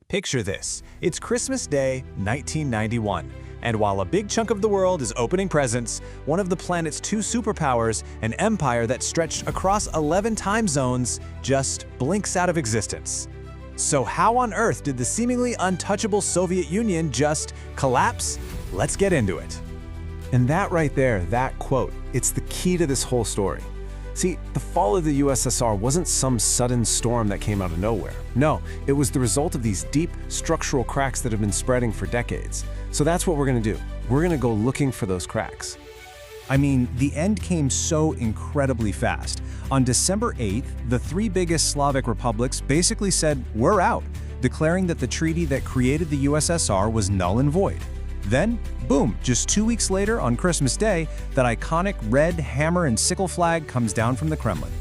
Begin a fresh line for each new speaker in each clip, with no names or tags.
Picture this. It's Christmas Day, 1991, and while a big chunk of the world is opening presents, one of the planet's two superpowers, an empire that stretched across 11 time zones, just blinks out of existence. So how on earth did the seemingly untouchable Soviet Union just collapse? Let's get into it. And that right there, that quote, it's the key to this whole story. See, the fall of the USSR wasn't some sudden storm that came out of nowhere. No, it was the result of these deep structural cracks that have been spreading for decades. So that's what we're going to do. We're going to go looking for those cracks.
I mean, the end came so incredibly fast. On December 8th, the three biggest Slavic republics basically said, "We're out," declaring that the treaty that created the USSR was null and void. Then, boom, just 2 weeks later on Christmas Day, that iconic red hammer and sickle flag comes down from the Kremlin.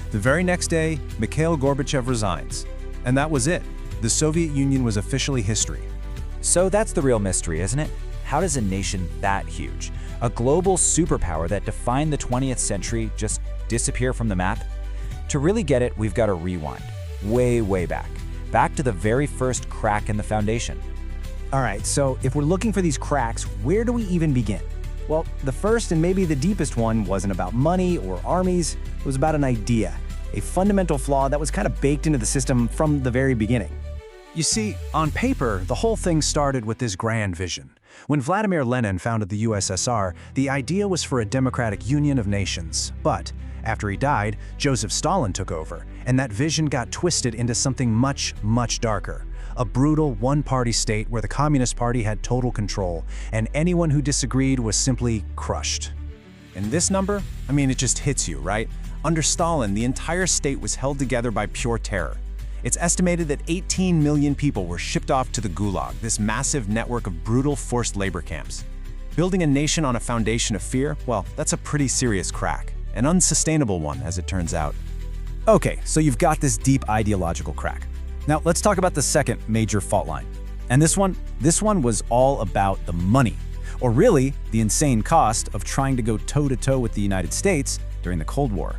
The very next day, Mikhail Gorbachev resigns. And that was it. The Soviet Union was officially history.
So that's the real mystery, isn't it? How does a nation that huge, a global superpower that defined the 20th century, just disappear from the map? To really get it, we've got to rewind. Way back to the very first crack in the foundation.
All right, so if we're looking for these cracks, where do we even begin? Well, the first and maybe the deepest one wasn't about money or armies. It was about an idea, a fundamental flaw that was kind of baked into the system from the very beginning. You see, on paper, the whole thing started with this grand vision. When Vladimir Lenin founded the USSR, the idea was for a democratic union of nations. But after he died, Joseph Stalin took over, and that vision got twisted into something much darker. A brutal one-party state where the Communist Party had total control, and anyone who disagreed was simply crushed. And this number, I mean, it just hits you, right? Under Stalin, the entire state was held together by pure terror. It's estimated that 18 million people were shipped off to the Gulag, this massive network of brutal forced labor camps. Building a nation on a foundation of fear, well, that's a pretty serious crack. An unsustainable one, as it turns out. Okay, so you've got this deep ideological crack. Now, let's talk about the second major fault line. And this one was all about the money, or really, the insane cost of trying to go toe-to-toe with the United States during the Cold War.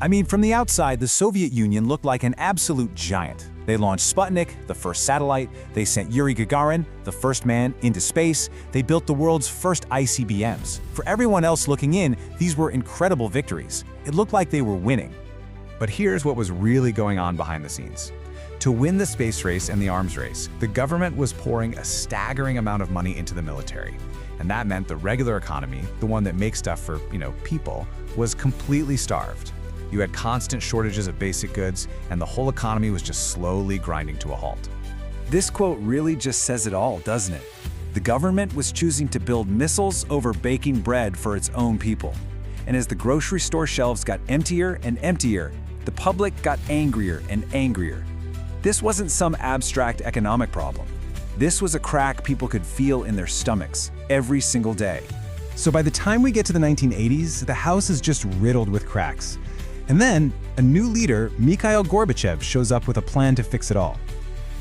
I mean, from the outside, the Soviet Union looked like an absolute giant. They launched Sputnik, the first satellite, they sent Yuri Gagarin, the first man, into space, they built the world's first ICBMs. For everyone else looking in, these were incredible victories. It looked like they were winning.
But here's what was really going on behind the scenes. To win the space race and the arms race, the government was pouring a staggering amount of money into the military. And that meant the regular economy, the one that makes stuff for, people, was completely starved. You had constant shortages of basic goods, and the whole economy was just slowly grinding to a halt.
This quote really just says it all, doesn't it? The government was choosing to build missiles over baking bread for its own people. And as the grocery store shelves got emptier and emptier, the public got angrier and angrier. This wasn't some abstract economic problem. This was a crack people could feel in their stomachs every single day. So by the time we get to the 1980s, the house is just riddled with cracks. And then, a new leader, Mikhail Gorbachev, shows up with a plan to fix it all.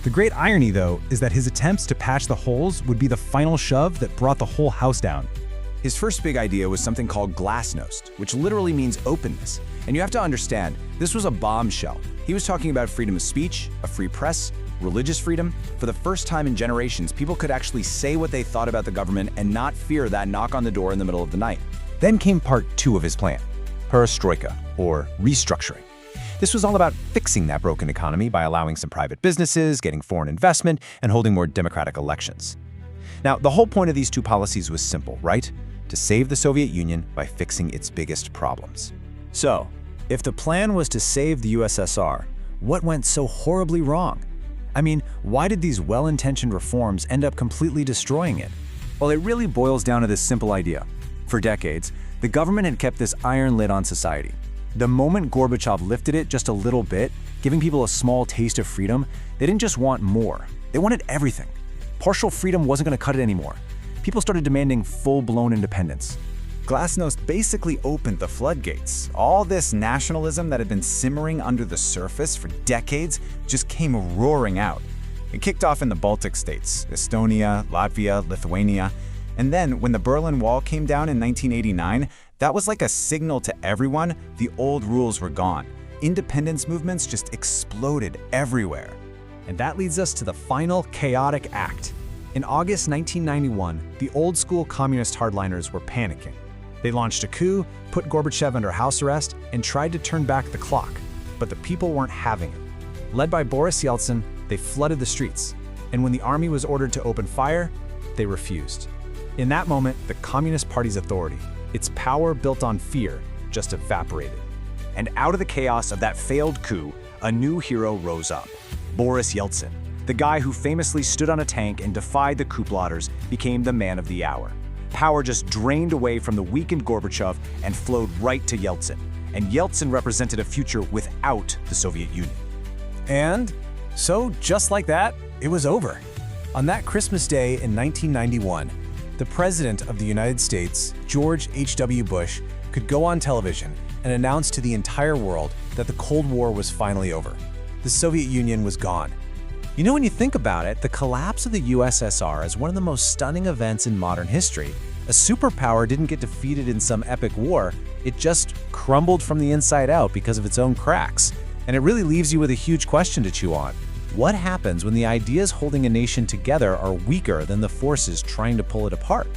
The great irony, though, is that his attempts to patch the holes would be the final shove that brought the whole house down.
His first big idea was something called glasnost, which literally means openness. And you have to understand, this was a bombshell. He was talking about freedom of speech, a free press, religious freedom. For the first time in generations, people could actually say what they thought about the government and not fear that knock on the door in the middle of the night.
Then came part two of his plan, perestroika, or restructuring. This was all about fixing that broken economy by allowing some private businesses, getting foreign investment, and holding more democratic elections. Now, the whole point of these two policies was simple, right? To save the Soviet Union by fixing its biggest problems. So, if the plan was to save the USSR, what went so horribly wrong? I mean, why did these well-intentioned reforms end up completely destroying it? Well, it really boils down to this simple idea. For decades, the government had kept this iron lid on society. The moment Gorbachev lifted it just a little bit, giving people a small taste of freedom, they didn't just want more. They wanted everything. Partial freedom wasn't going to cut it anymore. People started demanding full-blown independence.
Glasnost basically opened the floodgates. All this nationalism that had been simmering under the surface for decades just came roaring out. It kicked off in the Baltic states, Estonia, Latvia, Lithuania. And then, when the Berlin Wall came down in 1989, that was like a signal to everyone the old rules were gone. Independence movements just exploded everywhere.
And that leads us to the final chaotic act. In August 1991, the old-school communist hardliners were panicking. They launched a coup, put Gorbachev under house arrest, and tried to turn back the clock. But the people weren't having it. Led by Boris Yeltsin, they flooded the streets. And when the army was ordered to open fire, they refused. In that moment, the Communist Party's authority, its power built on fear, just evaporated.
And out of the chaos of that failed coup, a new hero rose up. Boris Yeltsin, the guy who famously stood on a tank and defied the coup plotters, became the man of the hour. Power just drained away from the weakened Gorbachev and flowed right to Yeltsin. And Yeltsin represented a future without the Soviet Union.
And so, just like that, it was over. On that Christmas Day in 1991, the President of the United States, George H.W. Bush, could go on television and announce to the entire world that the Cold War was finally over. The Soviet Union was gone. You know, when you think about it, the collapse of the USSR is one of the most stunning events in modern history. A superpower didn't get defeated in some epic war, it just crumbled from the inside out because of its own cracks. And it really leaves you with a huge question to chew on. What happens when the ideas holding a nation together are weaker than the forces trying to pull it apart?